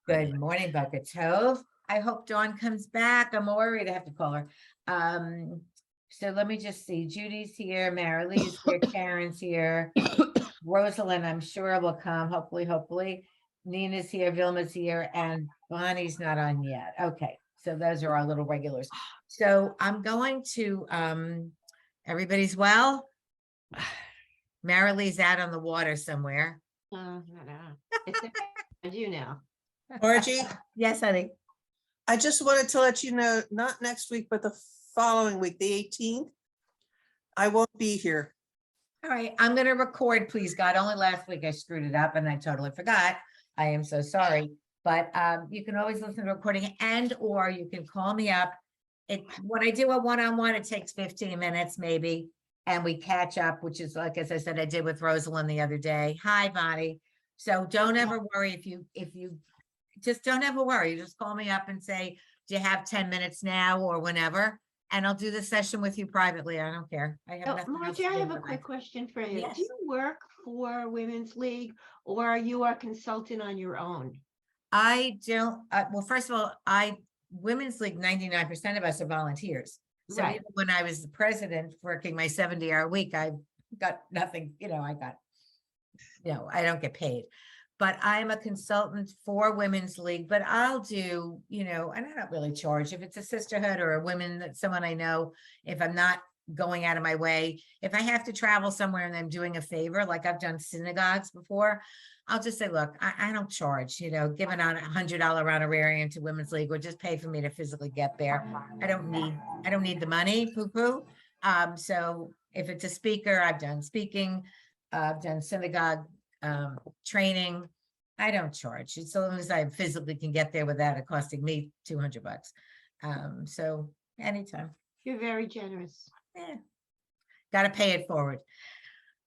Good morning, Boker Tov. I hope Dawn comes back. I'm worried I have to call her. So let me just see. Judy's here, Marilee's here, Karen's here, Rosalind, I'm sure will come, hopefully. Nina's here, Vilma's here, and Bonnie's not on yet. Okay, so those are our little regulars. So I'm going to, everybody's well? Marilee's out on the water somewhere. No. It's you now. Margie, Yes, honey. I just wanted to let you know, not next week, but the following week, the 18th, I won't be here. All right, I'm gonna record, please God. Only last week I screwed it up and I totally forgot. I am so sorry. But you can always listen to the recording and or you can call me up. When I do a one-on-one, it takes 15 minutes maybe. And we catch up, which is like, as I said, I did with Rosalind the other day. Hi, Bonnie. So don't ever worry if you just don't ever worry. Just call me up and say, do you have 10 minutes now or whenever? And I'll do the session with you privately. I don't care. I have So, nothing else Margie, to I do have a but quick question for you. Yes. Do you work for Women's League or are you a consultant on your own? I don't, well, first of all, Women's League, 99% of us are volunteers. So Right. even when I was the president working my 70-hour week, I got nothing, I don't get paid. But I'm a consultant for Women's League, but I'll do, and I don't really charge if it's a sisterhood or a women that someone I know, if I'm not going out of my way, if I have to travel somewhere and I'm doing a favor, like I've done synagogues before, I'll just say, look, I don't charge, giving out $100 honorarium to Women's League or just pay for me to physically get there. I don't need the money, poo-poo. So if it's a speaker, I've done speaking, I've done synagogue training. I don't charge. As long as I physically can get there without it costing me $200. So anytime. You're very generous. Got to pay it forward.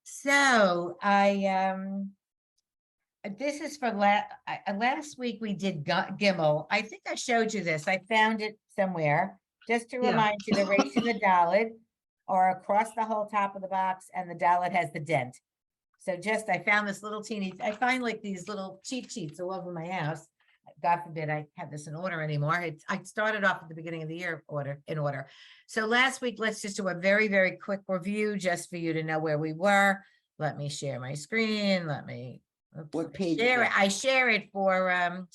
So this is for last week we did Gimel. I think I showed you this. I found it somewhere just to Yeah. remind you the race and the Dalet are across the whole top of the box and the Dalet has the dent. So I found this little I find like these little cheat sheets all over my house. God forbid I have this in order anymore. I started off at the beginning of the year in order. So last week, let's just do a very, very quick review just for you to know where we were. Let me share my screen. What page? I share it for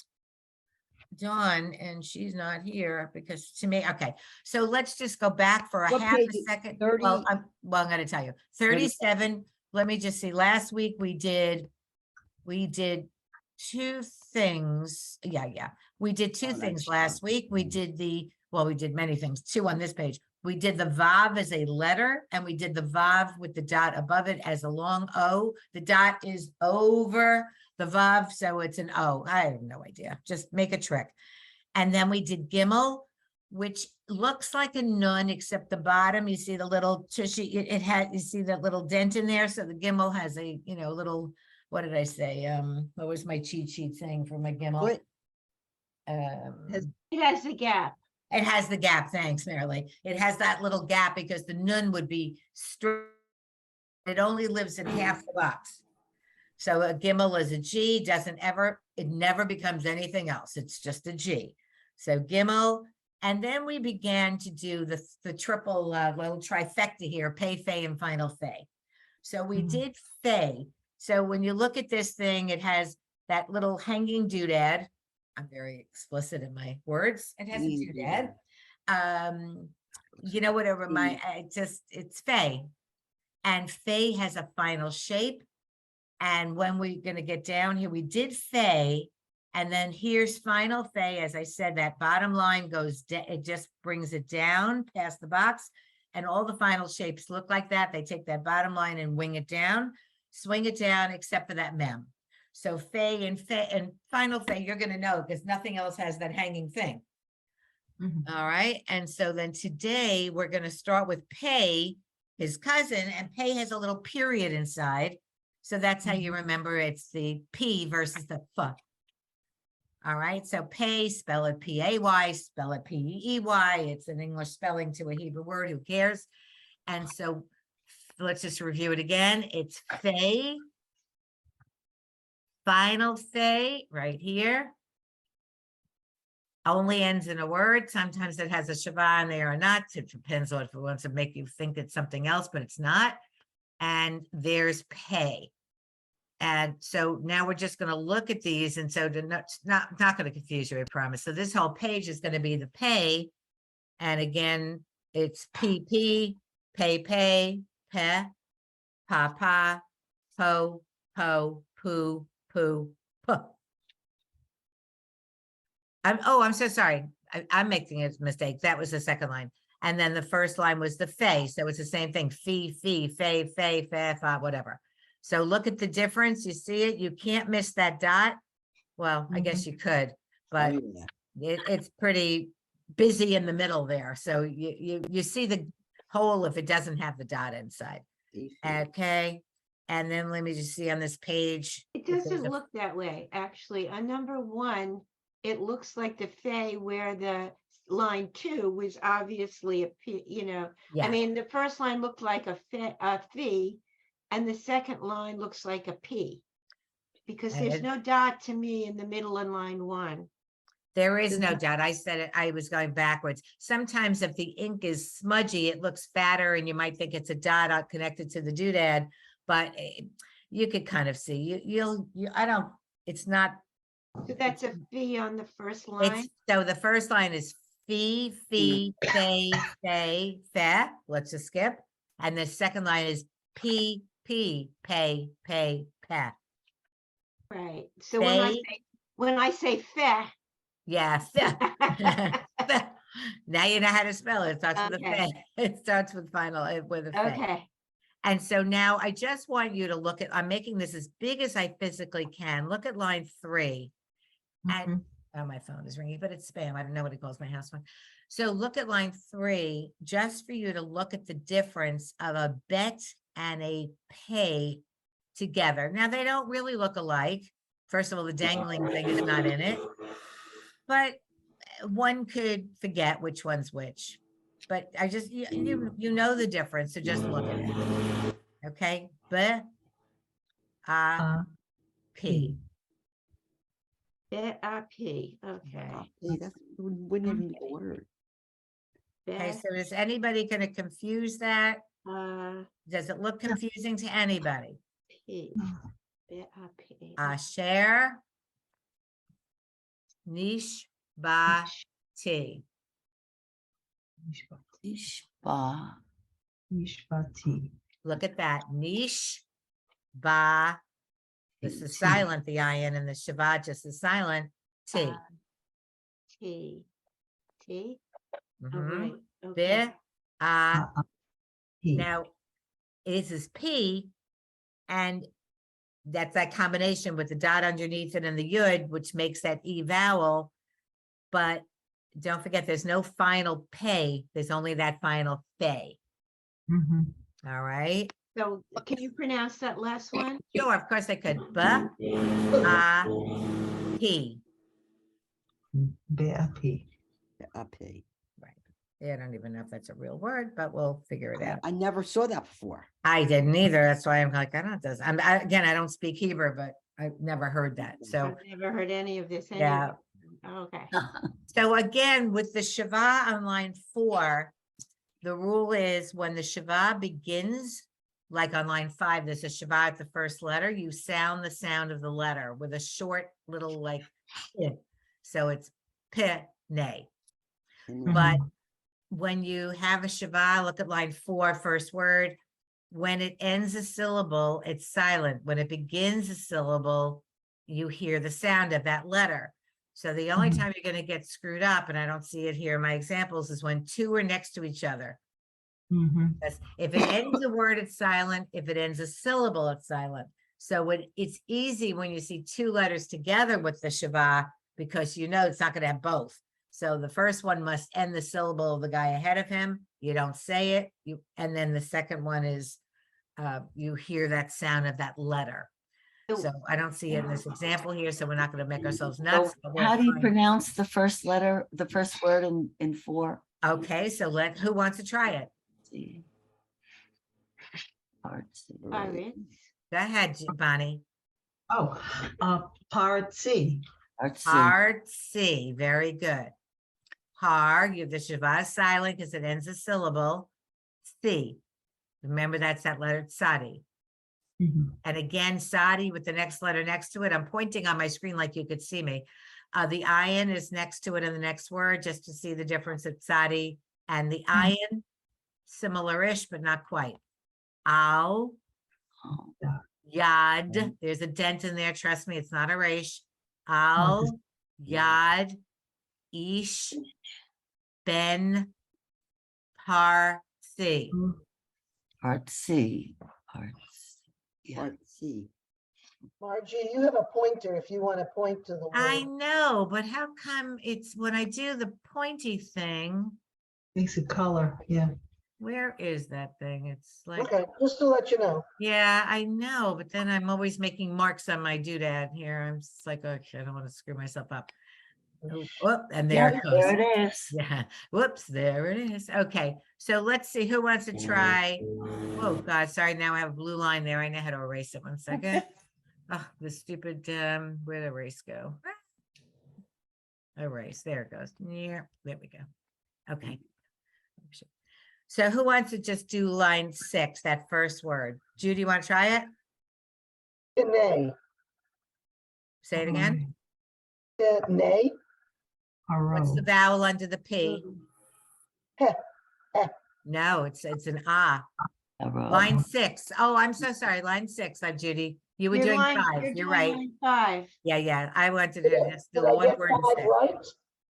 Dawn, and she's not here because to me, okay. So let's just go back for a What half page a is second. 30? Well, I'm going to tell you 37. Let me just see. Last week we did two things. Yeah. We did two things last week. We did we did many things, two on this page. We did the Vav as a letter and we did the Vav with the dot above it as a long O. The dot is over the Vav, so it's an O. I have no idea. Just make a trick. And then we did Gimel, which looks like a nun, except the bottom, you see the little tushy, you see that little dent in there. So the Gimel has a, little, what did I say? What was my cheat sheet saying for my Gimel? What? It has a gap. It has the gap. Thanks, Marilee. It has that little gap because the nun would be straight. It only lives in half the box. So a Gimel is a G, it never becomes anything else. It's just a G. So Gimel, and then we began to do the triple little trifecta here, Pei, Fei, and Final Fei. So we did Fei. So when you look at this thing, it has that little hanging doodad. I'm very explicit in my words. It has a doodad. Whatever it's Fei. And Fei has a final shape. And when we're going to get down here, we did Fei. And then here's Final Fei. As I said, that bottom line goes, it just brings it down past the box. And all the final shapes look like that. They take that bottom line and wing it down, swing it down, except for that mem. So Fei and Final Fei, you're going to know because nothing else has that hanging thing. All right. And so then today we're going to start with Pei, his cousin, and Pei has a little period inside. So that's how you remember it's the P versus the F. All right. So Pei, spell it P-A-Y, spell it P-E-Y. It's an English spelling to a Hebrew word. Who cares? And so let's just review it again. It's Fei, Final Fei right here. only ends in a word. Sometimes it has a shava in there or not. It depends on if it wants to make you think it's something else, but it's not. And there's pay. And so now we're just going to look at these. And so to not going to confuse you, I promise. So this whole page is going to be the pay. And again, it's PP, pay, pa, po, poo, poo. I'm so sorry. I'm making a mistake. That was the second line. And then the first line was the fe. So it's the same thing. Fee, fe, fa, whatever. So look at the difference. You see it? You can't miss that dot. Well, I guess you could, but Oh, yeah. it's pretty busy in the middle there. So you see the hole if it doesn't have the dot inside. Okay. And then let me just see on this page. It if there's doesn't a- look that way, actually. On number 1, it looks like the Fay where the line 2 was obviously a P, I Yeah. mean, the first line looked like a fee, and the second line looks like a P. Because And there's it- no dot to me in the middle in line 1. There is Does no that- doubt. I said it, I was going backwards. Sometimes if the ink is smudgy, it looks fatter and you might think it's a dot connected to the doodad, but you could kind of see, it's not, So that's a fee on the first line. it's, so the first line is fee, fe, let's just skip. And the second line is p, pay, pa. Right. So Fay. when I say fe, Yeah. Fe. Now you know how to spell it. It starts with a Okay. fe. It starts with with a fe. okay. And so now I just want you to look at, I'm making this as big as I physically can. Look at line 3. And oh, my phone is ringing, but it's spam. I don't know what it calls my house phone. So look at line 3, just for you to look at the difference of a bet and a pay together. Now they don't really look alike. First of all, the dangling thing is not in it, but one could forget which one's which. But I just, you know the difference, so just look at it. Okay, B, A, P. B-A-P. Okay. See, that's wouldn't even be a word. Okay, so is anybody going to confuse that? Does it look confusing to anybody? P. B-A-P. Asher, Nish, Ba, T. Ishba. Look at that. Nish, Ba. This is silent, the IN, and the Shabbat just is silent. T. T. T. Oh, Mhm. right. B, Okay. A. Now, this is P, and that's that combination with the dot underneath it and the yud, which makes that E vowel. But don't forget, there's no final pay. There's only that final fe. All right. So can you pronounce that last one? Sure, of course I could. B, A, P. B-A-P. Right. Yeah, I don't even know if that's a real word, but we'll figure it out. I never saw that before. I didn't either. That's why I'm like, I don't know this. Again, I don't speak Hebrew, but I've never heard that. So I've never heard any of this. yeah. Okay. So again, with the Shava on line 4, the rule is when the Shava begins, like on line 5, there's a Shava at the first letter, you sound the sound of the letter with a short little like, eh. So it's pe, nay. But when you have a Shava, look at line 4, first word, when it ends a syllable, it's silent. When it begins a syllable, you hear the sound of that letter. So the only time you're going to get screwed up, and I don't see it here in my examples, is when 2 are next to each other. Because if it ends a word, it's silent. If it ends a syllable, it's silent. So it's easy when you see 2 letters together with the Shava, because you know it's not going to have both. So the first one must end the syllable of the guy ahead of him. You don't say it. And then the second one is you hear that sound of that letter. So I don't see it in this example here, so we're not going to make ourselves nuts. but we're How do you fine. pronounce the first letter, the first word in 4? Okay, so who wants to try it? See. Hard to see. Pirates. Go ahead, Bonnie. Part C. Hard to see. Part C, very good. Par, you have the Shiva silent because it ends a syllable. C. Remember that's that letter Sadi. And again, Sadi with the next letter next to it. I'm pointing on my screen like you could see me. The ayin is next to it in the next word, just to see the difference of Sadi and the ayin, similar-ish, but not quite. Al, Oh, Yad, there's a dent in there. Trust me, it's not a resh. Al, Yad, Ish, Ben, Parsi. Part C. Part C. Yeah. Part C. Margie, you have a pointer if you want to point to the I word. know, but how come it's when I do the pointy thing, Makes it color, yeah. where is that thing? It's like, Okay, just to let you know. yeah, I know, but then I'm always making marks on my doodad here. I'm just like, okay, I don't want to screw myself up. Oh, whoop, and there Yeah, it goes. there it is. Yeah, whoops, there it is. Okay, so let's see who wants to try. Oh, God, sorry, now I have a blue line there. I know how to erase it. 1 second. Oh, the stupid, where'd erase go? Erase, there it goes. Yeah, there we go. Okay. So who wants to just do line 6, that first word? Judy, you want to try it? Nay. Say it again. Nay. What's the vowel under the P? Heh, No, it's an ah. Arrow. Line 6. Oh, I'm so sorry. Line 6, Judy. You were You're doing line- 5. You're doing right. line 5. Yeah. I wanted to just do Did I one get word 5 instead. right?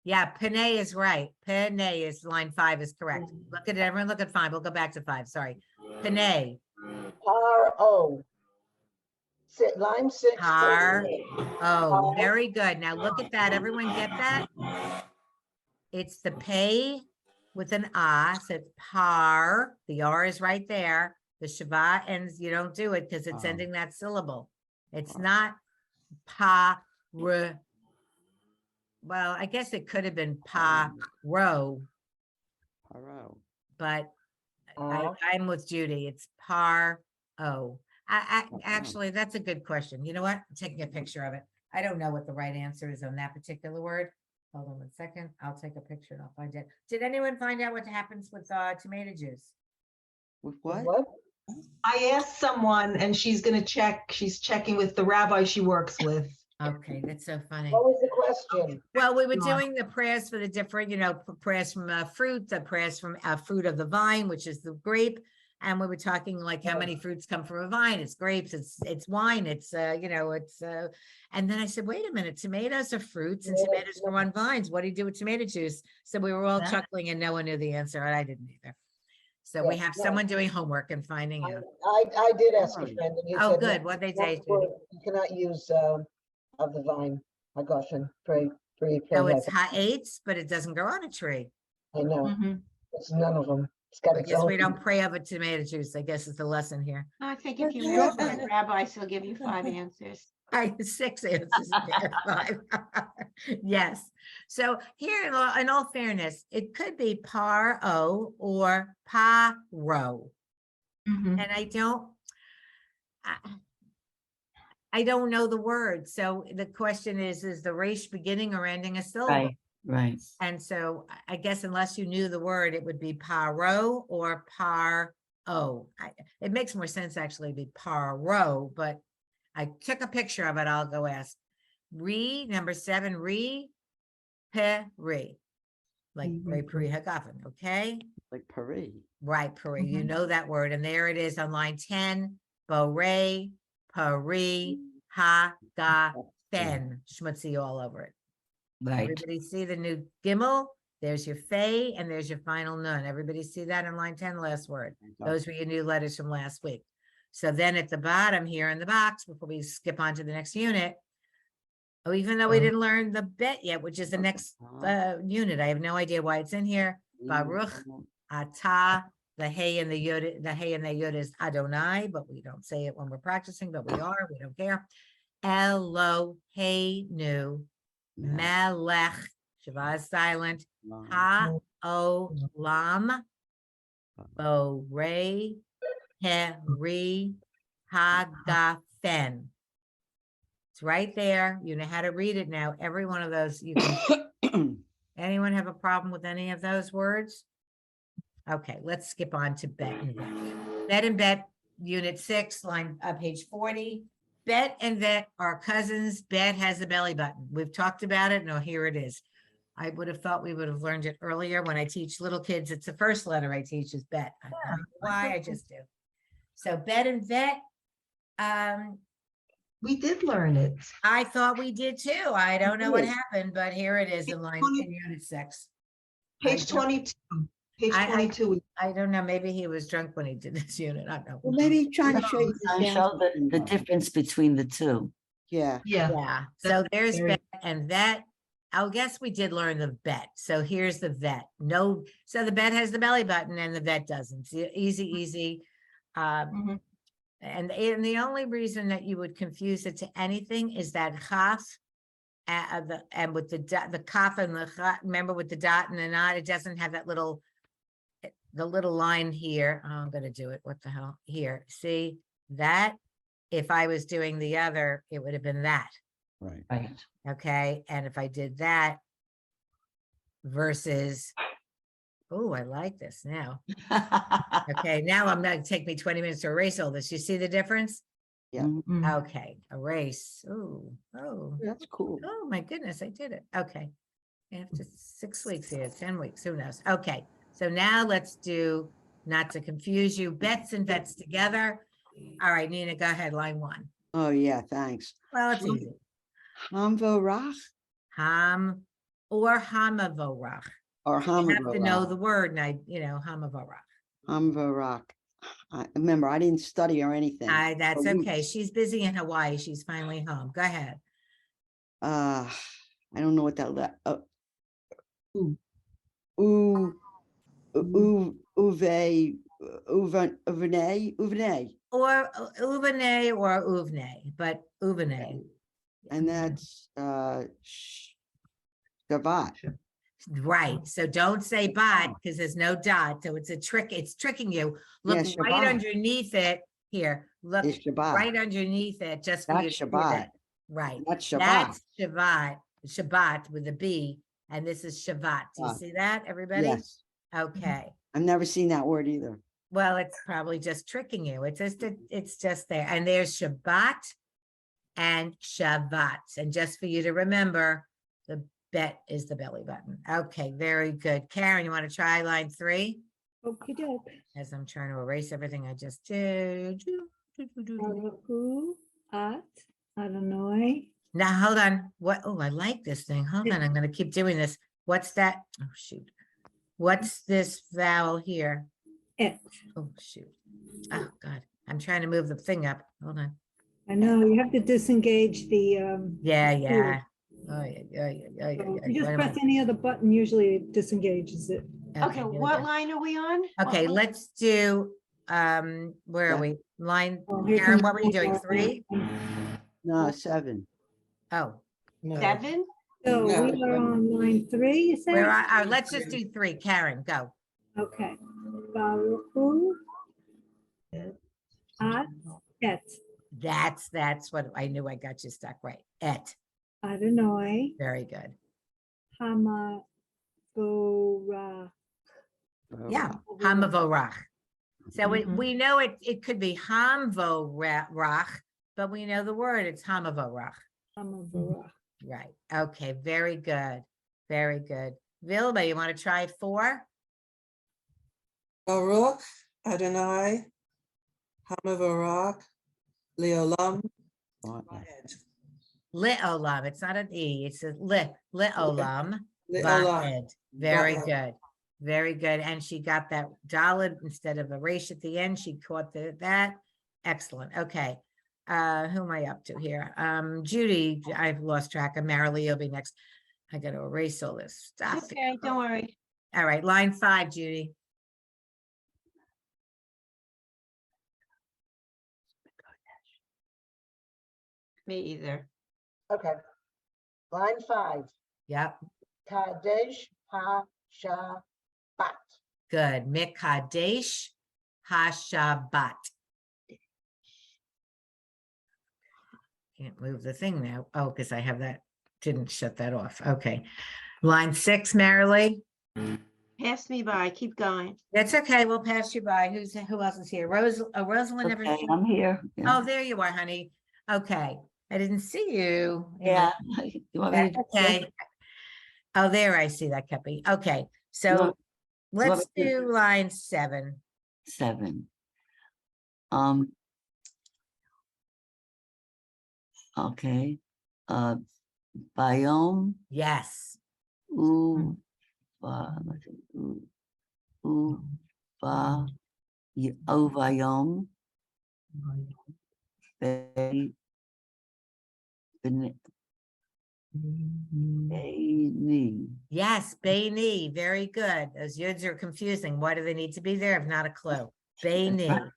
Yeah, Panay is right. Panay is line 5 is correct. Look at it. Everyone look at 5. We'll go back to 5. Sorry. Panay. R-O. Line 6. Par. Oh, Par. very good. Now look at that. Everyone get that? It's the pay with an ah, so it's par. The R is right there. The Shiva ends, you don't do it because it's ending that syllable. It's not pa, r. Well, I guess it could have been pa, ro, Paro. but Ah. I'm with Judy. It's par, o. Actually, that's a good question. You know what? I'm taking a picture of it. I don't know what the right answer is on that particular word. Hold on 1 second. I'll take a picture and I'll find it. Did anyone find out what happens with tomato juice? With what? What? I asked someone and she's gonna check, she's checking with the rabbi she works with. Okay, that's so funny. What was the question? Well, we were Go on. doing the prayers for the different, prayers from fruit, the prayers from fruit of the vine, which is the grape. And we were talking like how many fruits come from a vine. It's grapes, it's wine, it's, and then I said, wait a minute, tomatoes are fruits and Yeah, tomatoes grow on vines. What do you do with tomato juice? So we were all Yeah. chuckling and no one knew the answer and I didn't either. So we Yeah, have no. someone doing homework and finding out. I did ask a friend and he said. Oh, no, good. What'd they say, not Judy? for- You cannot use of the vine. My gosh, and pray. So it's heaven. hot eights, but it doesn't grow on a tree. I know, Mhm. it's none of them. It's got I its guess own. we don't pray over tomato juice. I guess is the lesson here. I think if you Yeah. ask the rabbi, he'll give you 5 answers. I 6 answers there, 5. Yes. So here, in all fairness, it could be par-o or pa-ro. Mhm. And I don't know the word. So the question is the resh beginning or ending a syllable? Right, right. And so I guess unless you knew the word, it would be paro or par-o. It makes more sense actually to be paro, but I took a picture of it. I'll go ask. Number 7, re. Like re pre hagafen, okay? Like Paris. Right, Pari, you Mhm. know that word. And there it is on line 10, Bore, Pari, Ha, Ga, Fen, schmutzy all over it. Right. Everybody see the new Gimel? There's your Fey and there's your final Nun. Everybody see that in line 10, last word. Those were your new letters from last week. So then at the bottom here in the box, before we skip on to the next unit, oh, even though we didn't learn the bet yet, which is the next unit, I have no idea why it's in here. Baruch Atah, the hey and the yud is Adonai, but we don't say it when we're practicing, but we are, we don't care. Eloheinu Melech, Shiva is silent, Ha-olam, Borei, Heri, Hagafen. It's right there. You know how to read it now. Every one of those, you can, Anyone have a problem with any of those words? Okay, let's skip on to bet and vet. Bet and bet, unit 6, line, page 40. Bet and vet are cousins. Bet has a belly button. We've talked about it. No, here it is. I would have thought we would have learned it earlier. When I teach little kids, it's the first letter I teach is bet. I don't know why, I just do. So bet and vet, We did learn it. I thought we did too. I don't know what did. happened, but here it is in line, in unit 6. Page don't- 22. Page I- 22. I don't know, maybe he was drunk when he did this unit, I don't know. Well, maybe trying to show you. I the show the difference between the two. Yeah, Yeah. Yeah, so there's very- bet and vet. I guess we did learn the bet. So here's the vet. No, so the bet has the belly button and the vet doesn't. So easy, easy. Mhm. And the only reason that you would confuse it to anything is that chaf, and with the kaf and the cha, remember with the dot and the not, it doesn't have that little, the little line here. Oh, I'm gonna do it. What the hell? Here, see that? If I was doing the other, it would have been that. Right. Right. Okay, and if I did that versus, oh, I like this now. Okay, now I'm gonna take me 20 minutes to erase all this. You see the difference? Yeah. Mm. Okay, erase. Oh, that's cool. oh my goodness, I did it. Okay. After 6 weeks here, 10 weeks, who knows? Okay, so now let's do, not to confuse you, bets and vets together. All right, Nina, go ahead, line 1. Oh, yeah, thanks. Well, it's easy. Hamvorach Ham or hamavorach. or You have to know Hamavorach? the word, and hamavorach. Hamvorach. Remember, I didn't study or anything. That's for okay. weeks. She's busy in Hawaii. She's finally home. Go ahead. I don't know what that Ooh. Uvene. Or uvene or uvne, but uvene. And that's Shabbat. Right. So don't say bot because there's no dot. So it's a trick. It's tricking you. Look Yeah, right Shabbat. underneath it. Here, look It's Shabbat. right underneath it, just for you That's to see Shabbat. that. Right. That's Shabbat. That's Shabbat. Shabbat with a B, and this is Shabbat. Do you Shabbat. see that, everybody? Yes. Okay. I've never seen that word either. Well, it's probably just tricking you. It's just there. And there's Shabbat and Shabbat. And just for you to remember, the bet is the belly button. Okay, very good. Karen, you want to try line 3? Okey doke. As I'm trying to erase everything I just did. Who at Illinois. Now, hold on. What? Oh, I like this thing. Hold on. I'm going to keep doing this. What's that? Oh, shoot. What's this vowel here? It. Oh, shoot. Oh, God. I'm trying to move the thing up. Hold on. I know you have to disengage the. Yeah, tool. yeah. Oh, yeah, yeah, yeah, yeah, So yeah. You just Wait a minute. press any other button, usually it disengages it. Okay, here we what go. line are we on? Okay, What- let's do, where are Yeah. we? Line, Oh, here Karen, comes what were you doing? more. 3? No, 7. Oh, Seven? So No. we are on line 3, you said? where are, let's just do 3. Karen, go. Okay. Baruchu at et That's what I knew. I got you stuck right. Et, Illinois very good. Hamagora. Yeah, Hamavorach. So Mhm. we know it could be Hamvorach, but we know the word, it's Hamavorach. Hamagora. Right. Okay, very good. Very good. Vilma, you want to try 4? Baruch Adonai Hamavarach Leolam Vaed. Le'olam. It's not an E, it's a le'olam. Leolam. Vaed. Very Vaed. good. Very good. And she got that Dalet instead of a resh at the end. She caught that. Excellent. Okay. Who am I up to here? Judy, I've lost track of. Marilee will be next. I got to erase all this stuff. Okay, don't worry. All right, line 5, Judy. Me either. Okay. Line 5. Yep, Kadesh HaShabbat. good. Mikadesh HaShabbat. Can't move the thing now. Oh, because I have that, didn't shut that off. Okay. Line 6, Marilee. Pass me by, keep going. That's okay. We'll pass you by. Who else is here? Rosalind never. Okay, I'm here. Yeah. Oh, there you are, honey. Okay. I didn't see you. Yeah. You want me That's to? okay. Oh, there I see that, Kepi. Okay, so want- let's me to- do line 7. 7. Okay, biome, Yes. let's see, biome, bay, knee. Yes, Bayni. Very good. Those yods are confusing. Why do they need to be there? I've not a clue. Bayni.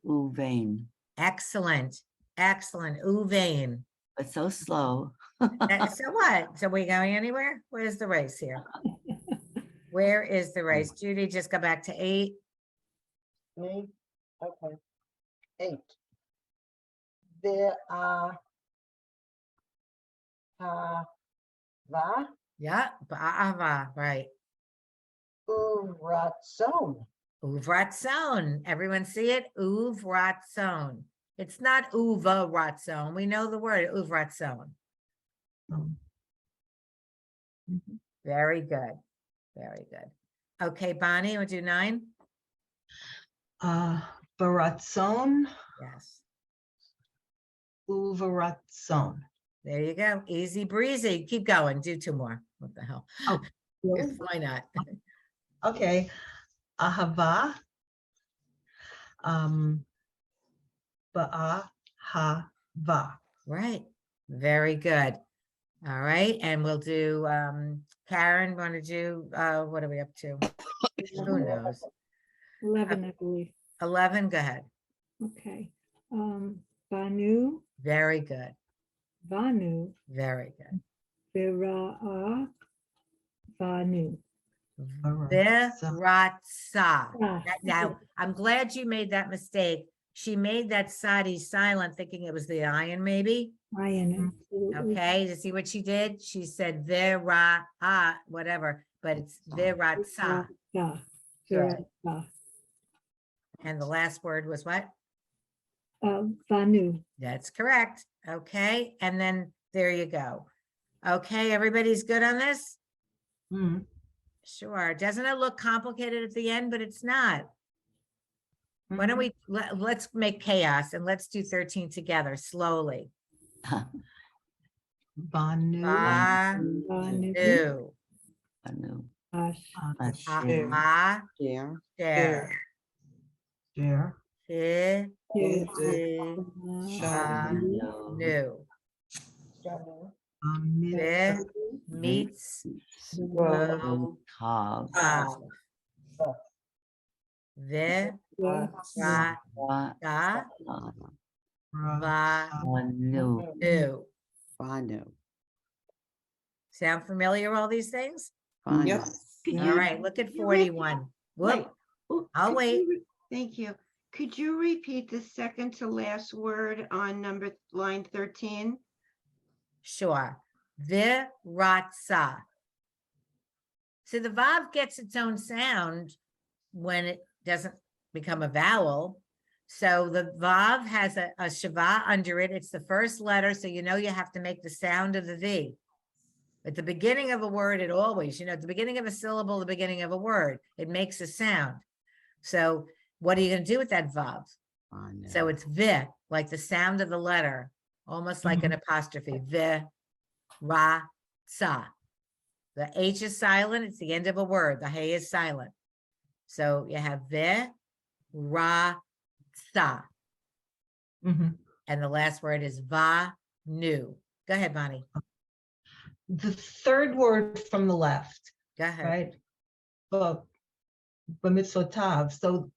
Vein, Excellent. Excellent. Uvain. but so slow. So what? So we going anywhere? Where's the race here? Where is the race? Judy, just go back to 8. Me? Okay. 8. There are va Yeah, Ba'ava, right. uratzon. Uvratzon. Everyone see it? Uvratzon. It's not uva ratzon. We know the word uvratzon. Very good. Very good. Okay, Bonnie, would you 9? Baratzon, Yes. Uvaratzon. There you go. Easy breezy. Keep going. Do 2 more. What the hell? Oh, really? Why not? Okay. Ahava. Ba'ahava. Right. Very good. All right. And we'll do Karen, want to do what are we up to? Who knows? 11, I believe. 11, go ahead. Okay. Banu, Very good. Vanu, Very good. Vira'a, Vanu. Viratsa. Ah, Now, I'm glad you made that mistake. She made that sadi silent, thinking it was the iron, maybe. Iron, absolutely. Okay, to see what she did? She said vira'a, whatever, but it's viratsa. Vira'a, Good. Vira'a. And the last word was what? Vanu. That's correct. Okay, and then there you go. Okay, everybody's good on this? Hmm. Sure. Doesn't it look complicated at the end, but it's not. Why don't we, let's make chaos and let's do 13 together slowly. Banu. Vanu. Banu. Anu, Ash. Asher, Ah, Share. share. Share. Fi, Yes. Anu, new. Amit. Vi, meets, Anu, Kav, Kav. Vi, ra, Wa, da, va, Anu, new. Banu. Sound familiar, all these things? Banu. Yep. Could All you- right, look at could you repeat- 41. Wait, Whoop, oh, I'll could you wait. re- Thank you. Could you repeat the second to last word on line 13? Sure. Viratsa. So the vav gets its own sound when it doesn't become a vowel. So the vav has a shava under it. It's the first letter, so you know you have to make the sound of the V. At the beginning of a word, it always, at the beginning of a syllable, the beginning of a word, it makes a sound. So what are you going to do with that vav? Banu. So it's vi, like the sound of the letter, almost like an apostrophe. Vi, ra, sa. The H is silent. It's the end of a word. The hey is silent. So you have vi, ra, sa. Mhm. And the last word is va, nu. Go ahead, Bonnie. The third word from the left, Go ahead. right? B'mitzvotav. So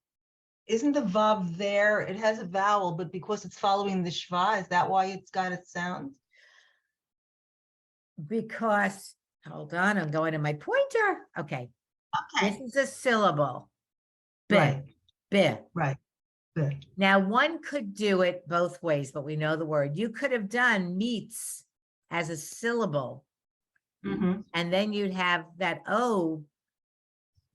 isn't the vav there? It has a vowel, but because it's following the shva, is that why it's got its sound? Because, hold on, I'm going to my pointer. Okay. This is a syllable. Bi, Right, bi. right. Good. Now, one could do it both ways, but we know the word. You could have done meets as a syllable Mhm. And then you'd have that O,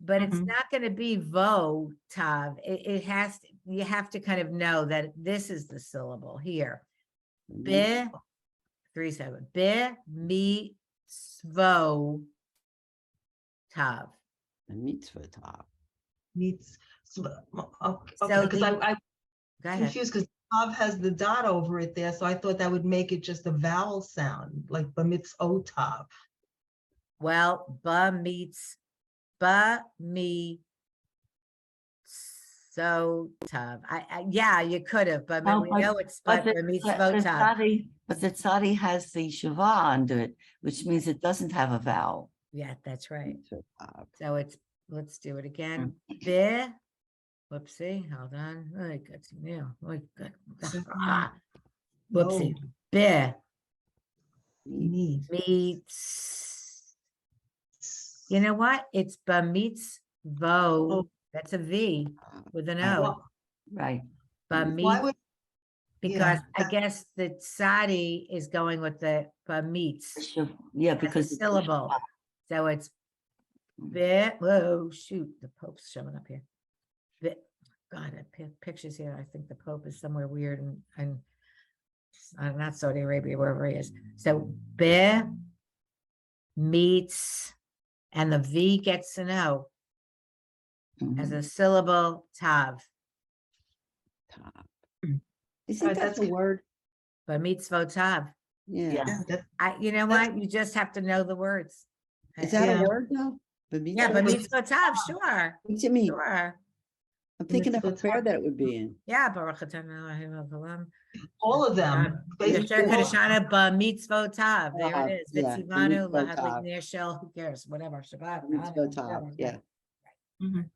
but it's Mhm. not gonna be vo, tav. It has, you have to kind of know that this is the syllable here. Be, 3-7, be, mi, svo, tav. The mitzvah top. Meets, okay, So because the- I Go ahead. confused because Tav has the dot over it there, so I thought that would make it just a vowel sound, like Bamitz Otav. Well, ba meets, ba, me, so, tav. Yeah, you could have, but No, we know it's, But but the, meets the vo, tav. tzadi, but the tzadi has the shiva under it, which means it doesn't have a vowel. Yeah, that's right. Mitzvah top. So it's, let's do it again. Mm. Be, whoopsie, hold on. Oh, I got you now. Oh, I got- Whoopsie. Be, Meets. meets, you know what? It's ba meets vo. Oh. That's a V with an Right. O. Why- Right. Ba Why meets, would, because yeah, I guess the tzadi is going with the ba meets. The shiv- Yeah, as a because. it's a syllable. shiva. So it's be, whoa, shoot, the Pope's showing up here. Be, God, pictures here. I think the Pope is somewhere weird and not Saudi Arabia, wherever he is. So be meets, and the V gets an O as Mhm. a syllable, tav, Top. Mm. Isn't that that's the good. word? but mitzvot tav. Yeah. that- You know That's- what? You just have to know the words. Is that Yeah. a word though? Yeah, but But- mitzvot tav, sure, What do you mean? sure. I'm thinking of a Mitzvah fair top. that it would be in. Yeah, Baruch atah Elohim haolam. all of them. basically all- Kadashana ba mitzvot tav. There Tav, it is. yeah, Vitzivanu mitzvot lahadlik tav. ner shel. Who cares? Whatever. Shabbat. Mitzvah Hanukkah, top, whatever, yeah. Mhm.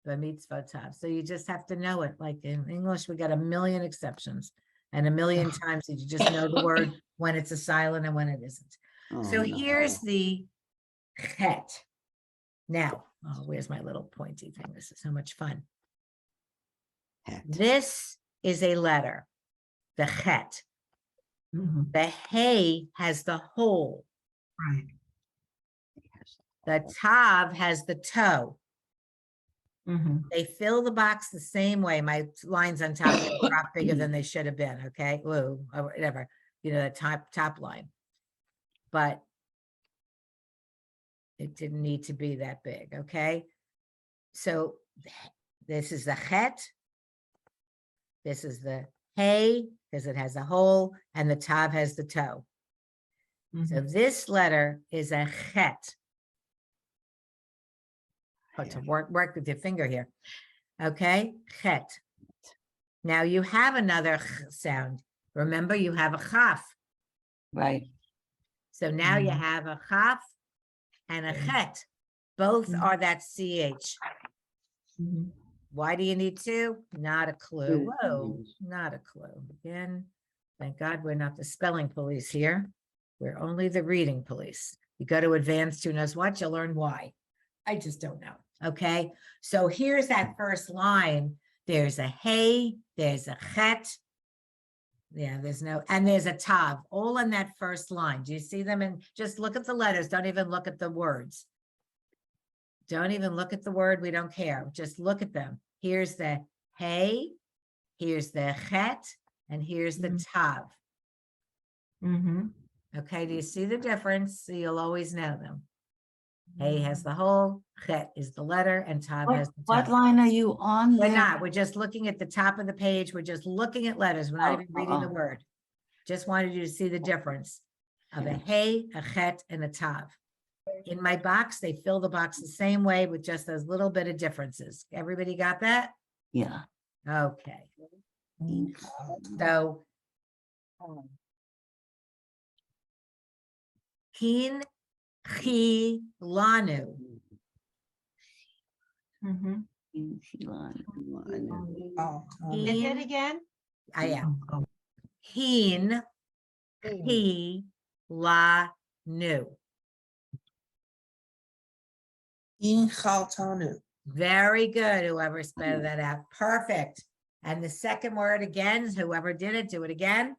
The mitzvot tav. So you just have to know it. Like in English, we got a million exceptions, and a million times that you just know the word when it's a silent and when it isn't. Oh, So no. here's the chet. Now, oh, where's my little pointy thing? This is so much fun. Het. This is a letter, the chet. Mhm. The hay has the hole. Right. The tav has the toe. Mhm. They fill the box the same way. My lines on top are a lot bigger than they should have been. Okay, whoa, or whatever, you know, the top line. But it didn't need to be that big. Okay, so this is the chet. This is the hay because it has a hole, and the tav has the toe. So Mhm. this letter is a chet. But to work with your finger here. Okay, chet. Now you have another sound. Remember, you have a chaf. Right. So now you Mhm. have a chaf and a chet. Both Mhm. are that ch. Mhm. Why do you need two? Not a clue. Good. Whoa, not a clue. Again, thank God we're not the spelling police here. We're only the reading police. You go to advanced, who knows what, you'll learn why. I just don't know. Okay, so here's that first line. There's a hey, there's a chet. Yeah, there's no, and there's a tav, all in that first line. Do you see them? And just look at the letters. Don't even look at the words. Don't even look at the word. We don't care. Just look at them. Here's the hey, here's the chet, and here's the Mhm. tav. Mhm. Okay, do you see the difference? So you'll always know them. Hey has the hole, chet is the letter, and tav has the What tav. line are you on We're there? not, we're just looking at the top of the page. We're just looking at letters. We're not Oh, even reading the oh. word. Just wanted you to see the difference of a hey, a chet, and a tav. In my box, they fill the box the same way with just those little bit of differences. Everybody got that? Yeah. Okay. So kin, chi, lanu. Mhm. Oh, Say that Hin, again? I am. Oh, Hin, chi, la, nu. In Chaltanu. Very good, whoever spelled that out. Perfect. And the second word again, whoever did it, do it again.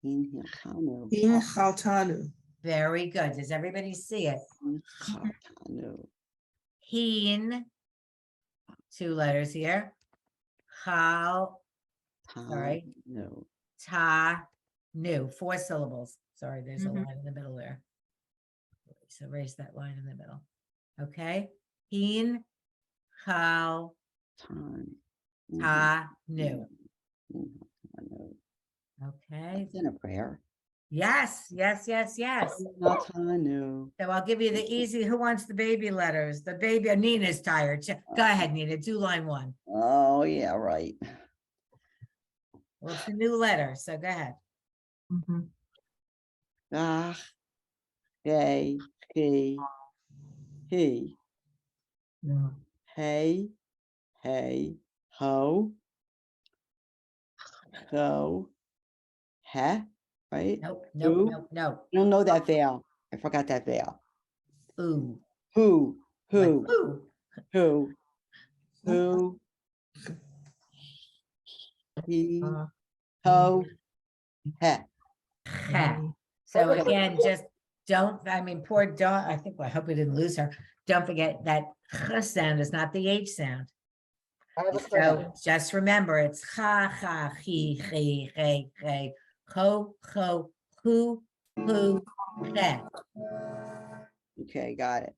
In Hilkanu. In Chaltanu. Very good. Does everybody see it? No. Heen, 2 letters here. Chal, Sorry. No. ta, nu, 4 syllables. Sorry, there's a Mhm. line in the middle there. So erase that line in the middle. Okay, heen, chal, Time. ta, nu. No. Okay, It's in a prayer. yes, yes, yes, yes. No. So I'll give you the easy, who wants the baby letters? The baby, Nina's tired. Go ahead, Nina, do line 1. Oh, yeah, right. Well, it's a new letter, so go ahead. Mhm. Ah, they, he, No. hey, ho, he, right? Nope, Who? nope, nope, nope. I don't know that vowel. I forgot that vowel. Ooh. Who, Like, ooh. who, he, Uh, ho, he. Ha. hey. So again, just don't, I mean, poor Dawn, I think, I hope we didn't lose her. Don't forget that ch sound is not the H sound. I have a question. So just remember, it's ha, ha, he, he, ho, hu, he. Okay, got it.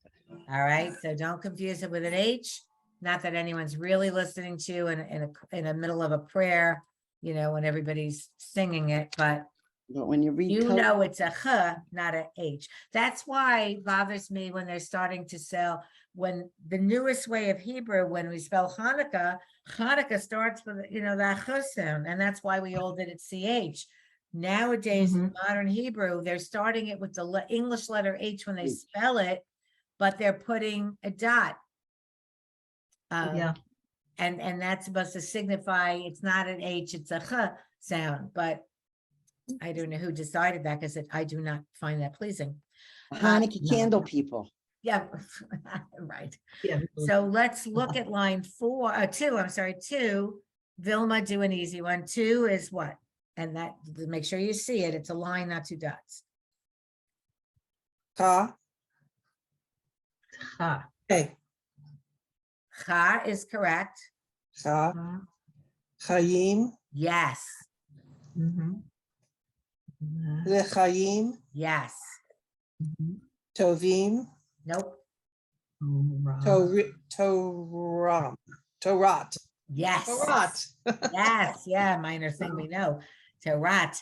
All right, so don't confuse it with an H. Not that anyone's really listening to you in the middle of a prayer, you know, when everybody's singing it, but But when you read. you code- know it's a ch, not a H. That's why it bothers me when they're starting to sell, when the newest way of Hebrew, when we spell Hanukkah, Hanukkah starts with, you know, that ch sound, and that's why we all did it CH. Nowadays, in modern Hebrew, they're starting it with the English letter H when they H. spell it, but they're putting a dot. Yeah. And that's supposed to signify it's not an H, it's a ch sound, but I don't know who decided that because I do not find that pleasing. Hanukkah no. candle people. Yeah, right. Yeah. So let's look at line 2, I'm sorry, 2. Vilma, do an easy one. 2 is what? And that, make sure you see it. It's a line, not 2 dots. Ka, Ha. hey, Cha is correct. cha, Ha. chayim, Yes, Mhm. lechayim, yes. Mhm. tovim, Nope. toram, torat, Yes. torat. Yes, yeah, minor thing we know. Terat,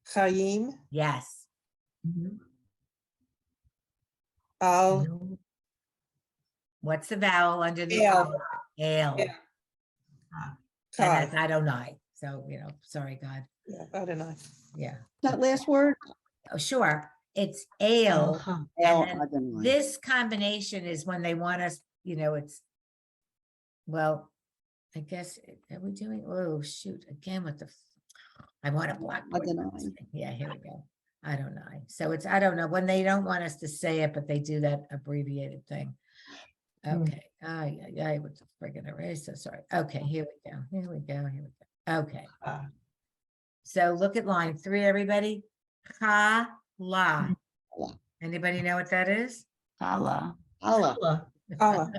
Chayim, yes. Mhm. al, No. What's the vowel under the El. Ale? Yeah. And Kai. that's Adonai. So, you know, sorry, God. Yeah, I don't know. Yeah. That last word? Oh, sure. It's ale. Uh-huh. El And then Adonai. this combination is when they want us, you know, it's, well, I guess, are we doing, oh, shoot, again with the, I want a blackboard. Adonai. Yeah, here we go. I don't know. So it's, I don't know, when they don't want us to say it, but they do that abbreviated thing. Okay, I would friggin' erase this, sorry. Okay, here we go, here we go, here we go. Okay. Ah. So look at line 3, everybody. Ha, la. La. Anybody know what that is? Allah. Allah. Allah. Allah.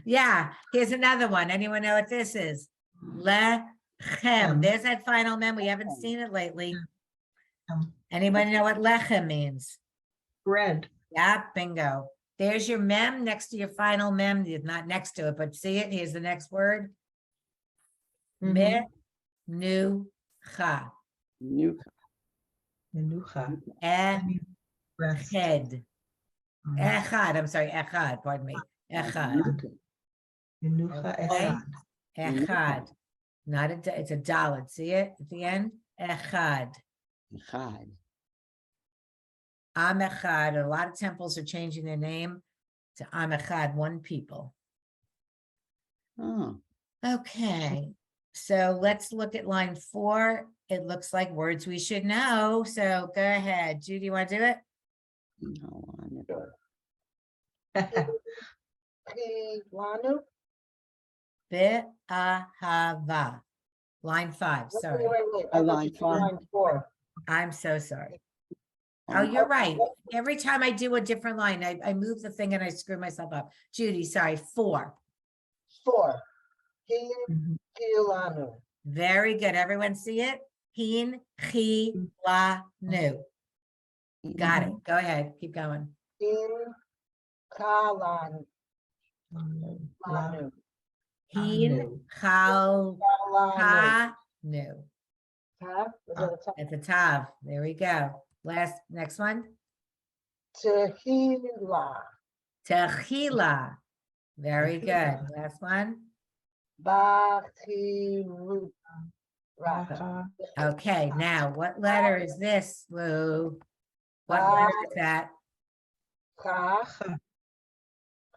Yeah, here's another one. Anyone know what this is? Lechem. There's that final mem. We haven't seen it lately. Anybody know what lechem means? Bread. Yeah, bingo. There's your mem next to your final mem. Not next to it, but see it. Here's the next word. Me, nu, cha. Nuka. Menucha. Rest. Eched. Echad. I'm sorry, echad. Pardon me. Echad. Menucha Okay. echad. Echad. Not a, it's a dalet. See it at the end? Echad. Chad. Am Echad. A lot of temples are changing their name to Am Echad, one people. Oh, Okay, so let's look at line 4. It looks like words we should know. So go ahead. Judy, you want to do it? no, I Lanu. Be'ahava. Line 5, sorry. Wait. Oh, I thought line you said five. line 4. I'm so sorry. Oh, you're right. Every time I do a different line, I move the thing and I screw myself up. Judy, sorry, 4. 4. Hin, Mhm. hilanu. Very good. Everyone see it? Hin, chi, la, nu. Got it. Go ahead. Keep going. Hin, kalan, La- lanu. Hin, nu. chal, Kalanu. ha, nu. Huh? Was that a top? At the top. There we go. Next one. Tehila, Tehila. Very good. Last one. bachiru. Okay, now what letter is this, Lou? What letter is that? Ka,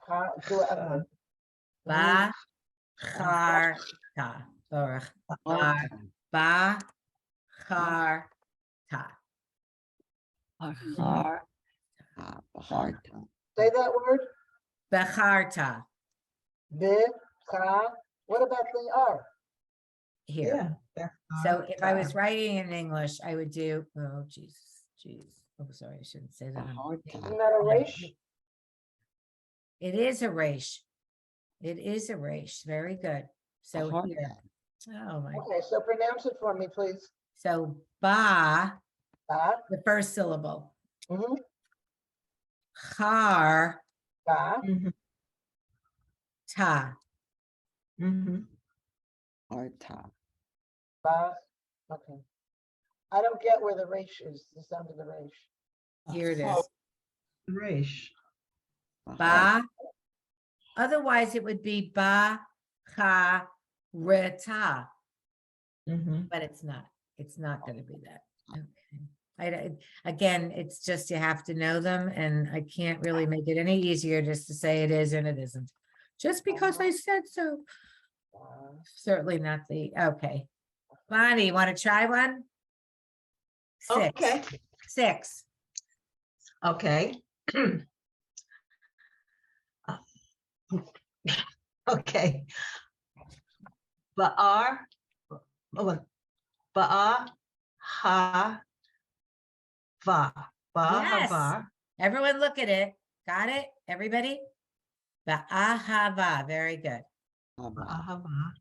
ka, do it again. Ba, char, ta. Or ba, char, ta. Bahar, Baharta. Say that word. Becharta. Be, ka. What about the R? Here. Yeah. So if I was writing in English, I would do, oh, Jesus, jeez. Oh, sorry, I shouldn't say that. Isn't Baharta. that a race? It is a resh. It is a resh. Very good. So here. Baharta. Oh my, Okay, so pronounce it for me, please. so ba, Ba, the first syllable. mhm, Char, ba, Mhm, ta. mhm. Baharta. ba. Okay. I don't get where the race is, the sound of the race. Here it Oh. is. Resh. Ba. Otherwise, it would be ba, cha, reta, Mhm. but it's not. It's not going to be that. Okay. Again, it's just you have to know them, and I can't really make it any easier just to say it is and it isn't. Just because I said so. Ba, Certainly not the, okay. Bonnie, you want to try one? 6. Okay, 6. okay. Okay. Ba'ar, ba'a, ha, va. Yes. Ba'hava. Everyone look at it. Got it? Everybody? Ba'ahava. Very good. Ba'hava.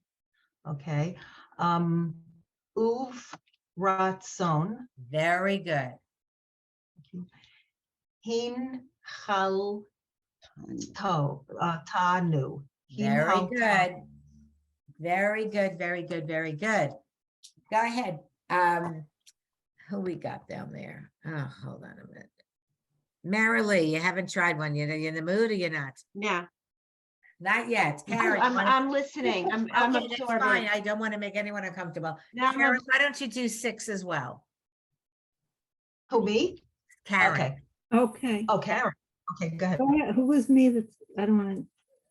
Okay. Uv ratzon. Very good. Hin chal tanu. Hin Very hal good. Very good. Very good. Very good. Go ahead. Who we got down there? Oh, hold on a minute. Marilee, you haven't tried one yet. Are you in the mood or you're not? No, Not yet. Karen, you wanna- I'm listening. I'm okay, that's fine. absorbing. I don't want to make anyone uncomfortable. No, I'm Karen, why don't you do 6 as well? Who, me? Karen. Okay. Okay. Oh, Karen. Okay, go ahead. Go ahead. Who was me? That's, I don't want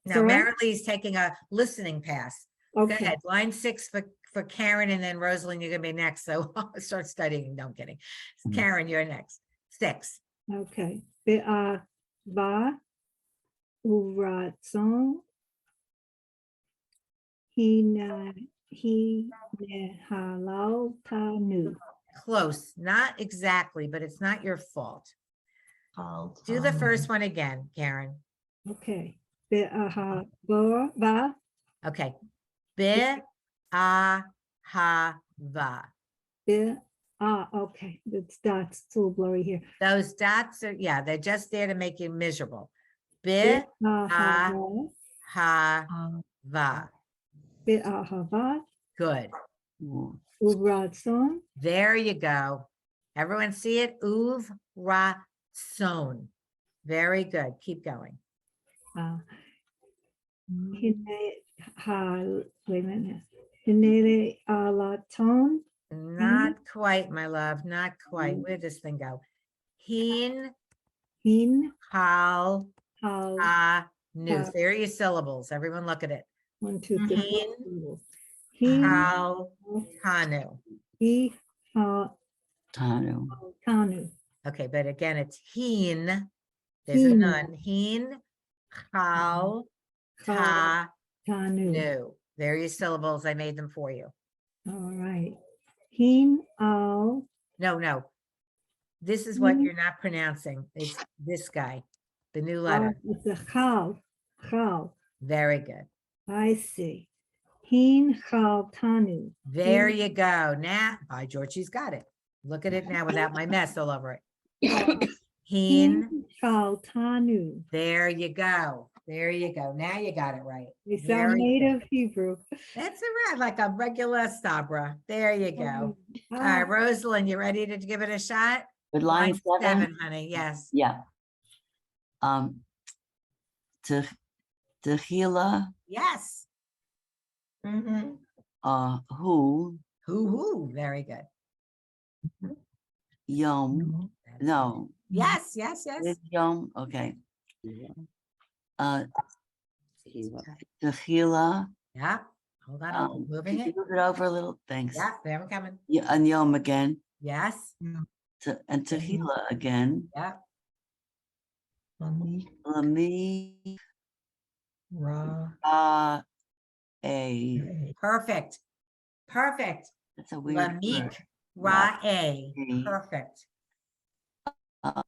to. Now, Marilee's taking a listening pass. Go Okay, ahead. Line 6 for Karen, and then Rosalind, you're gonna be next. So I'll start studying. No, I'm kidding. Karen, you're next. 6. okay. Be'ava uratzon. Halal tanu. Close. Not exactly, but it's not your fault. Do the first one again, Karen. Okay. Be'ahava. Okay. Be-a-ha-va. Okay. That's still blurry here. Those dots are, yeah, they're just there to make you miserable. Be'ahava. Be-a-ha-va. Be'ahava. Good. Uratzon. There you go. Everyone see it? Uv ra son. Very good. Keep going. Wait a minute. Hinere alaton. Not quite, my love. Not quite. Where'd this thing go? Hin, Hin hal, hal. ha, nu. ha. There are your syllables. Everyone look at it. 1, 2, 3. Hin, Hin hal, hanu. he ha Tanu. tanu. Okay, but again, it's hin. There's a Hin. nun. Hin, hal, ha, Tanu. nu. There are your syllables. I made them for you. All right. Hin al No, no. This is what Mhm. you're not pronouncing. It's this guy, the new Oh, letter. it's a chal, chal. Very good. I see. Hin chal tanu. There you go. Now, by George, she's got it. Look at it now without my mess all over it. Heen, Hin chal tanu. there you go. There you go. Now you got it right. They sound Very good. native Hebrew. That's all right, like a regular Sabra. There you go. All right, Ah, Rosalind, you ready to give it a shot? With line 7, honey, yes. yeah. Te- Tequila, Yes. Mhm. who, Hoo-hoo, very good. yum, That's- no, Yes, yes, yes. is yum, okay. Tequila, Uh, tequila, Yeah, tequila. hold on, I'm moving Can you it. move it over a little, thanks. Yeah, there we're coming. Yeah, and yum again, Yes, and tequila again. yeah, Lami, a, perfect. Perfect. that's a weird word. Lamik Ra-A, Ra-A. perfect. Uh,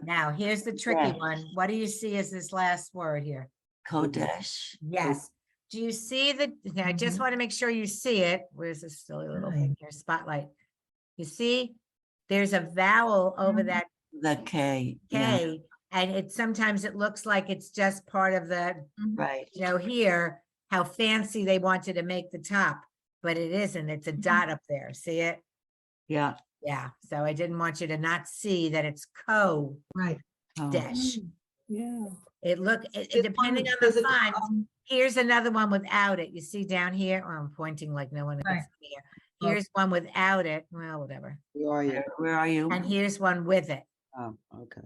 Now, here's the tricky Kodesh. one. What do you see as this last word here? Kodesh, Yes. Do you see the, now I just want to make sure you see it. Where's this silly little thing here? Spotlight. You see, there's a vowel over that the K, yeah, K, and it sometimes it looks like it's just part of the, right. you know, here, how fancy they wanted to make the top, but it isn't. It's a dot up there. See it? Yeah. Yeah. So I didn't want you to not see that it's co Right. dash. yeah. It depending on the font. Here's another one without it. You see down here, or I'm pointing like no one can Right. see here. Here's one without it. Well, whatever. where are you? Where are you? And here's one with it. Oh, okay.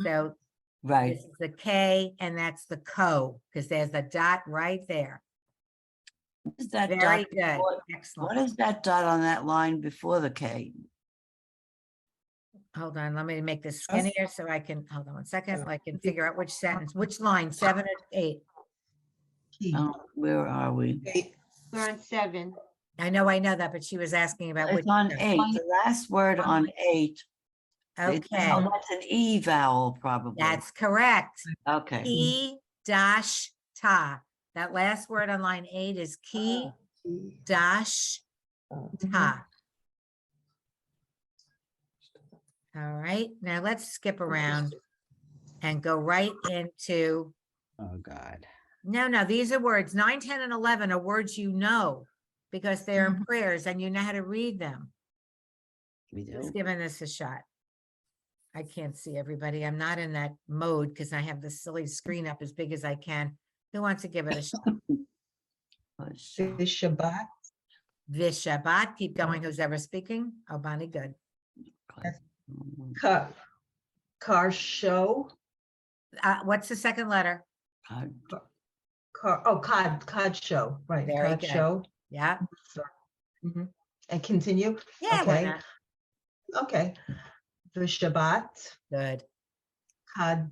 So Right. this is the K and that's the co, because there's a dot right there. What is that Very dot? good. What Excellent. is that dot on that line before the K? Hold on, let me make this skinnier so I can, hold on one second, so I can figure out which sentence, which line, 7 or 8. Where are we? We're on 7. I know that, but she was asking about which. It's on one. 8. The last word on 8. Okay, Oh, that's an E vowel, probably. that's correct. Okay. Key dash ta. That last word on line 8 is key dash ta. All right, now let's skip around and go right into, Oh, God. no, these are words, 9, 10, and 11 are words you know, because they're in prayers and you know how to read them. We Who's do. giving this a shot? I can't see everybody. I'm not in that mode because I have this silly screen up as big as I can. Who wants to give it a shot? The Shabbat. Vishabat, keep going, who's ever speaking. Oh, Bonnie, good. Car show. What's the second letter? Cod show, right, Very cod good. show. Yeah, Mhm. And continue. yeah, why Okay. not? Okay. The Shabbat, Good. cod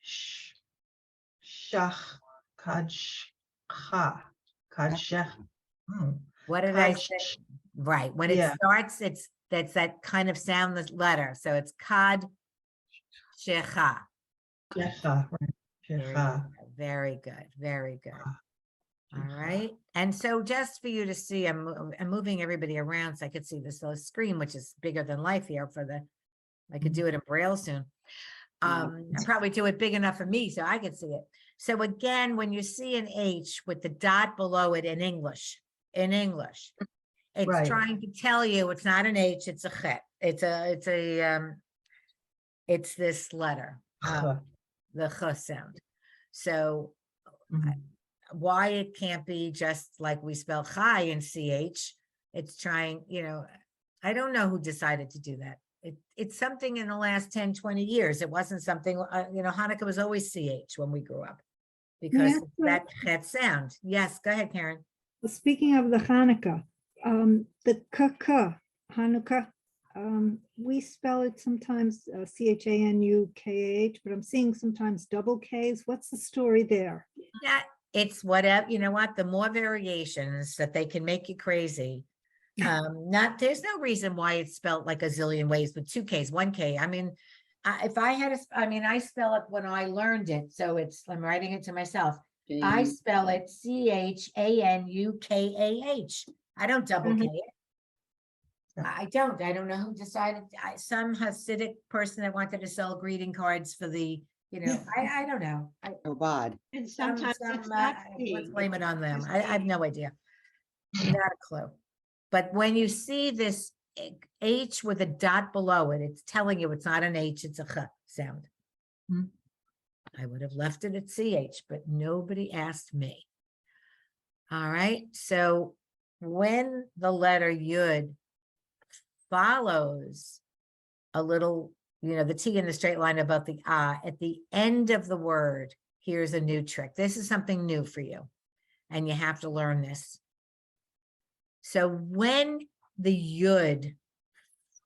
shach, cod shcha, cod shech. What did I Cod say? sh- Right, when it Yeah. starts, that's that kind of soundless letter. So it's kad shecha. shecha, right, There you shecha. go. Very good, very good. All Shecha. right, and so just for you to see, I'm moving everybody around so I could see this little screen, which is bigger than life here for the, I could do it in Braille soon. I'll probably do it big enough for me so I can see it. So again, when you see an H with the dot below it in English, it's Right. trying to tell you it's not an H, it's a chet. It's this letter, the ch sound. So Mhm. why it can't be just like we spell chai in CH, it's trying, I don't know who decided to do that. It's something in the last 10, 20 years. It wasn't something, Hanukkah was always CH when we grew up because Yeah, it's that chet sound. Yes, go ahead, Karen. Well, speaking of the Hanukkah, the Hanukkah, we spell it sometimes CHANUKH, but I'm seeing sometimes double Ks. What's the story there? Yeah, it's whatever, you know what, the more variations that they can make you crazy, There's no reason why it's spelled like a zillion ways with 2 Ks, 1 K. I mean, if I had I spell it when I learned it, so I'm writing it to myself. I Jane, spell it CHANUKAH. I don't double K Mhm. it. I don't know who decided, some Hasidic person that wanted to sell greeting cards for the, I don't know. oh, God. And sometimes it's not Let's C. blame it on them. just I have A. no idea. Not a clue. But when you see this H with a dot below it, it's telling you it's not an H, it's a Ch sound. Hmm. I would have left it at CH, but nobody asked me. All right, so when the letter Yud follows a little, the T in the straight line above the ah, at the end of the word, here's a new trick. This is something new for you, and you have to learn this. So when the Yud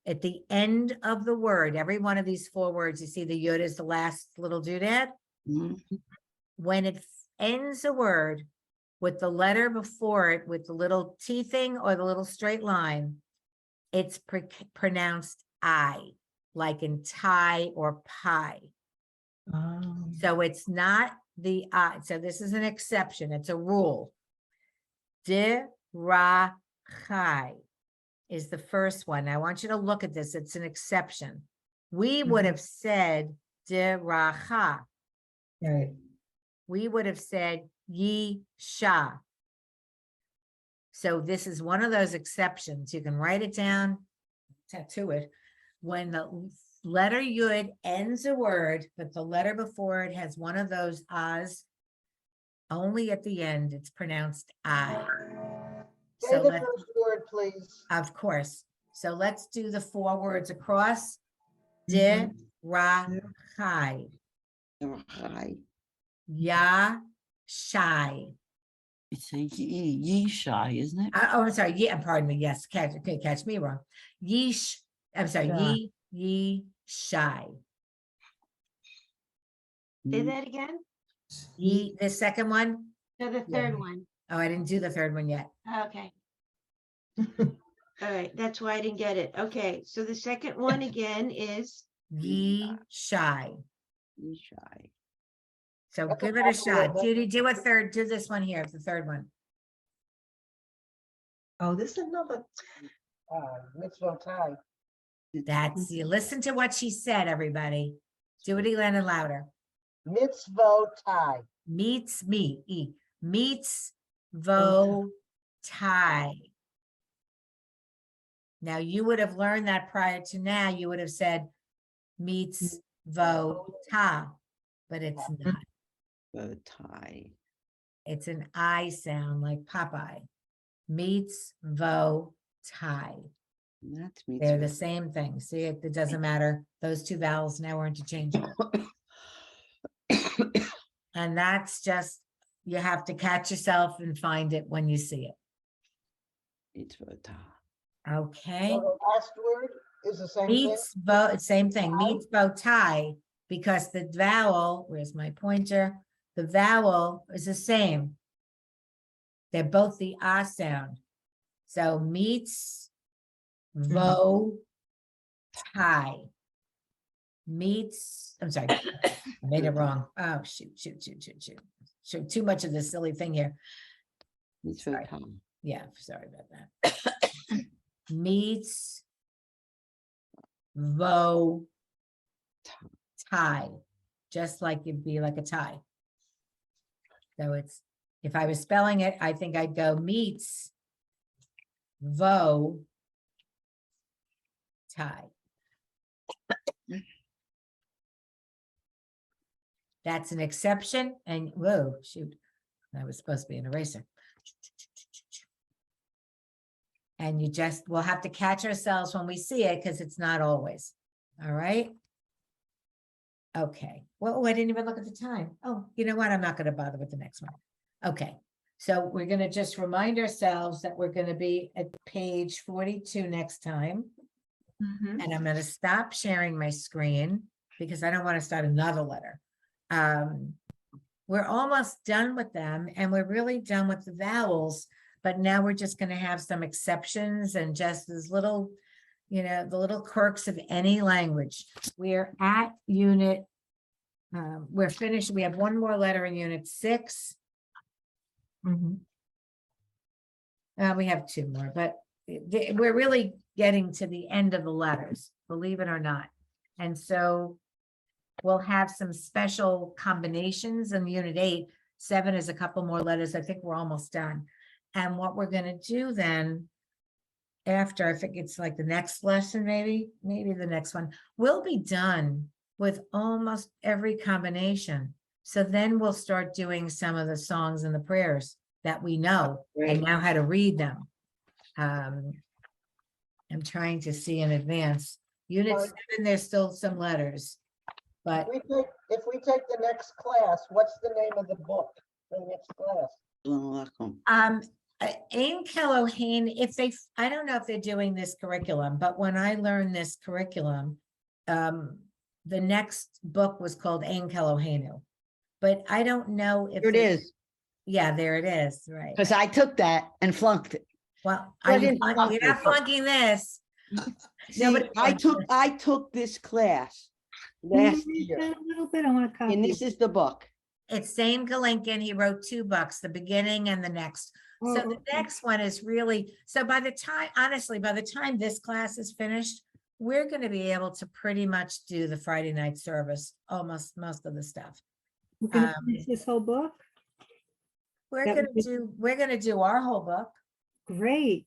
at the end of the word, every one of these 4 words, you see the Yud is the last little doodad. Mhm. When it ends a word with the letter before it, with the little T thing or the little straight line, it's pronounced I, like in tie or pie. So it's not the I. So this is an exception. It's a rule. De ra chai is the first one. I want you to look at this. It's an exception. We would have said de ra cha. Right. We would have said ye sha. So this is one of those exceptions. You can write it down, tattoo it. When the letter Yud ends a word, but the letter before it has one of those ahs, only at the end, it's pronounced I. Say So the let's, first word, please. of course. So let's do the 4 words across. De ra chai, Hi. ya shai. It's a ye shy, isn't it? I'm sorry. Yeah, pardon me. Yes, catch me wrong. Yeesh. I'm sorry. Yeah. Ye shy. Say that again? The second one. No, the Yeah. third one. Oh, I didn't do the third one yet. Okay. All right, that's why I didn't get it. Okay, so the second one again is, Ye shy. You shy. So That's give a it a tough shot. word. Judy, do this one here, the third one. Oh, this is another, Mitzvah tie. That's, you listen to what she said, everybody. Do it again and louder. Mitzvah tie. Meets me, meets vo tie. Now you would have learned that prior to now, you would have said meets vo ta, but it's not. Bow tie. It's an I sound like Popeye. Meets vo tie. That's me. They're the same thing. See, it doesn't matter. Those 2 vowels now are interchangeable. And that's just, you have to catch yourself and find it when you see it. It's bow tie. Okay. So the last word is the same thing. Meets same thing, meets bow tie, because the vowel, where's my pointer? The vowel is the same. They're both the ah sound. So meets vo tie. Meets, I'm sorry, I made it wrong. Oh, shoot. Too much of this silly thing here. It's bow Sorry. tie. Yeah, sorry about that. Meets vo tie, just like it'd be like a tie. So it's, if I was spelling it, I think I'd go meets vo tie. That's an exception, and whoa, shoot, that was supposed to be an eraser. And you just, we'll have to catch ourselves when we see it, because it's not always. All right. Okay. Well, I didn't even look at the time. Oh, you know what? I'm not going to bother with the next one. Okay. So we're going to just remind ourselves that we're going to be at page 42 next time. Mhm. And I'm going to stop sharing my screen because I don't want to start another letter. We're almost done with them, and we're really done with the vowels, but now we're just gonna have some exceptions and just as little, the little quirks of any language. We're at unit, we're finished. We have one more letter in unit 6. We have 2 more, but we're really getting to the end of the letters, believe it or not. And so we'll have some special combinations in unit 8. 7 is a couple more letters. I think we're almost done. And what we're gonna do then, after, I think it's like the next lesson, maybe the next one, we'll be done with almost every combination. So then we'll start doing some of the songs and the prayers that we know and Great. now how to read them. I'm trying to see in advance. Unit Mark. 7, there's still some letters, but If we take the next class, what's the name of the book for the next class? Ain Kelohane, I don't know if they're doing this curriculum, but when I learned this curriculum, the next book was called Ain Kelohanu. But I don't know if Here it they- is, Yeah, there it is, right. because I took that and flunked it. Well, I are you didn't flunk you're not it. flunking this. See, Nobody I flunked took this class Can you last read year, that a little bit? I want to copy. and this is the book. It's Same Galinkin. He wrote 2 books, the beginning and the next. So Oh, the okay. next one is really, so by the time, honestly, by the time this class is finished, we're going to be able to pretty much do the Friday night service, almost most of the stuff. We're gonna um, finish this whole book? We're That gonna would be- do our whole book. Great.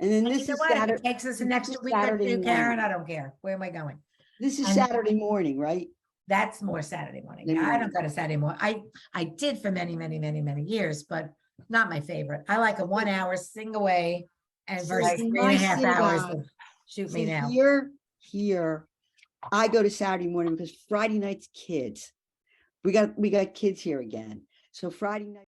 And then And this you know is what? If it Saturday, takes us an this extra is week or Saturday 2, morning. Karen, I don't care. Where am I going? this is and- Saturday morning, right? That's more Saturday morning. Saturday Yeah, I don't morning. go to Saturday morning. I did for many, many, many, many years, but not my favorite. I like a 1 hour sing away and See, versus in 3.5 my hours synagogue- of shoot See, me now. here, I go to Saturday morning because Friday night's kids. We got kids here again. So Friday night.